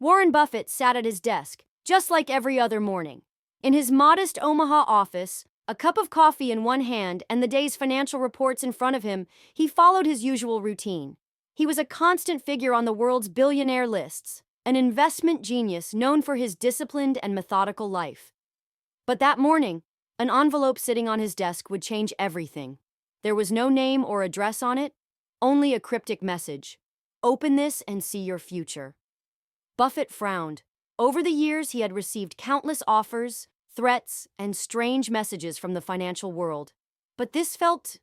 Warren Buffett sat at his desk, just like every other morning. In his modest Omaha office, a cup of coffee in one hand and the day's financial reports in front of him, he followed his usual routine. He was a constant figure on the world's billionaire lists, an investment genius known for his disciplined and methodical life. But that morning, an envelope sitting on his desk would change everything. There was no name or address on it, only a cryptic message. Open this and see your future. Buffett frowned. Over the years, he had received countless offers, threats, and strange messages from the financial world. But this felt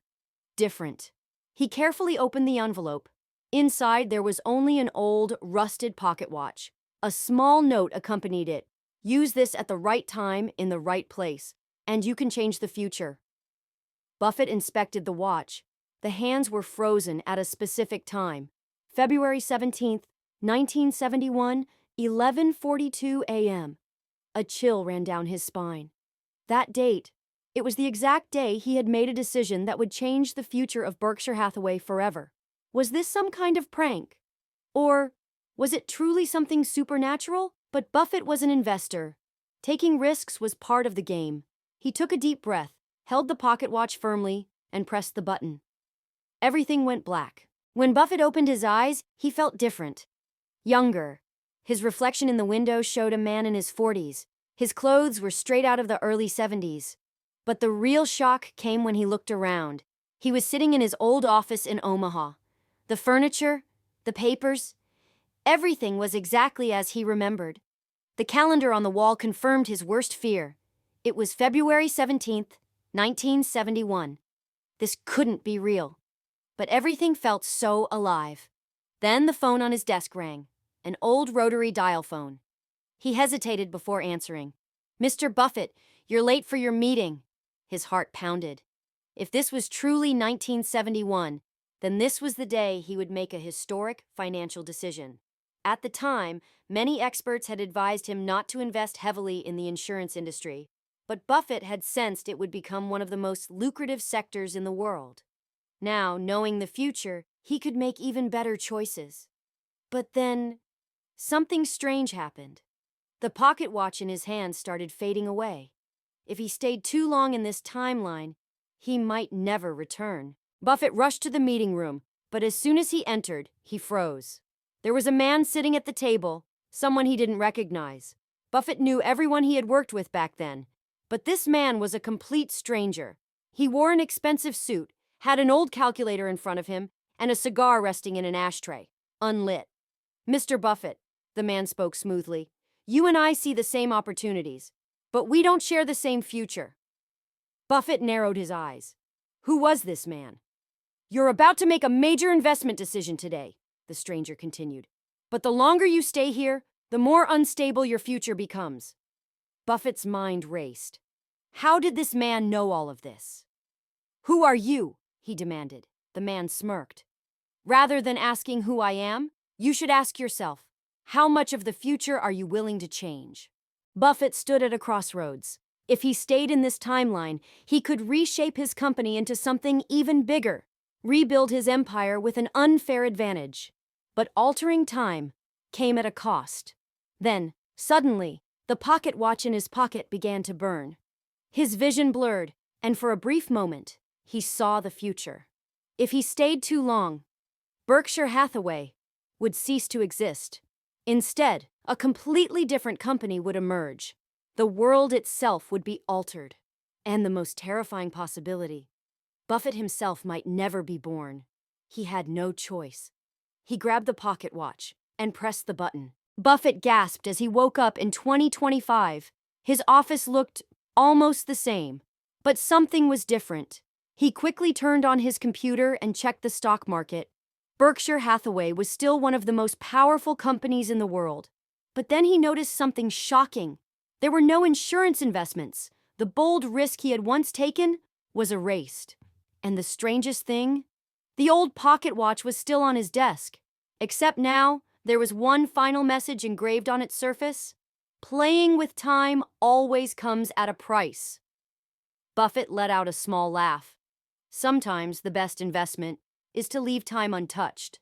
different. He carefully opened the envelope. Inside, there was only an old, rusted pocket watch. A small note accompanied it. Use this at the right time in the right place, and you can change the future. Buffett inspected the watch. The hands were frozen at a specific time. February 17th, 1971, 11:42 a.m. A chill ran down his spine. That date, it was the exact day he had made a decision that would change the future of Berkshire Hathaway forever. Was this some kind of prank? Or was it truly something supernatural? But Buffett was an investor. Taking risks was part of the game. He took a deep breath, held the pocket watch firmly, and pressed the button. Everything went black. When Buffett opened his eyes, he felt different. Younger. His reflection in the window showed a man in his 40s. His clothes were straight out of the early 70s. But the real shock came when he looked around. He was sitting in his old office in Omaha. The furniture, the papers, everything was exactly as he remembered. The calendar on the wall confirmed his worst fear. It was February 17th, 1971. This couldn't be real. But everything felt so alive. Then the phone on his desk rang, an old rotary dial phone. He hesitated before answering. "Mr. Buffett, you're late for your meeting." His heart pounded. If this was truly 1971, then this was the day he would make a historic financial decision. At the time, many experts had advised him not to invest heavily in the insurance industry, but Buffett had sensed it would become one of the most lucrative sectors in the world. Now, knowing the future, he could make even better choices. But then, something strange happened. The pocket watch in his hand started fading away. If he stayed too long in this timeline, he might never return. Buffett rushed to the meeting room, but as soon as he entered, he froze. There was a man sitting at the table, someone he didn't recognize. Buffett knew everyone he had worked with back then, but this man was a complete stranger. He wore an expensive suit, had an old calculator in front of him, and a cigar resting in an ashtray, unlit. "Mr. Buffett," the man spoke smoothly, "you and I see the same opportunities, but we don't share the same future." Buffett narrowed his eyes. Who was this man? "You're about to make a major investment decision today," the stranger continued. "But the longer you stay here, the more unstable your future becomes." Buffett's mind raced. How did this man know all of this? "Who are you?" he demanded. The man smirked. "Rather than asking who I am, you should ask yourself, how much of the future are you willing to change?" Buffett stood at a crossroads. If he stayed in this timeline, he could reshape his company into something even bigger, rebuild his empire with an unfair advantage. But altering time came at a cost. Then, suddenly, the pocket watch in his pocket began to burn. His vision blurred, and for a brief moment, he saw the future. If he stayed too long, Berkshire Hathaway would cease to exist. Instead, a completely different company would emerge. The world itself would be altered. And the most terrifying possibility, Buffett himself might never be born. He had no choice. He grabbed the pocket watch and pressed the button. Buffett gasped as he woke up in 2025. His office looked almost the same, but something was different. He quickly turned on his computer and checked the stock market. Berkshire Hathaway was still one of the most powerful companies in the world. But then he noticed something shocking. There were no insurance investments. The bold risk he had once taken was erased. And the strangest thing? The old pocket watch was still on his desk. Except now, there was one final message engraved on its surface. Playing with time always comes at a price. Buffett let out a small laugh. Sometimes the best investment is to leave time untouched.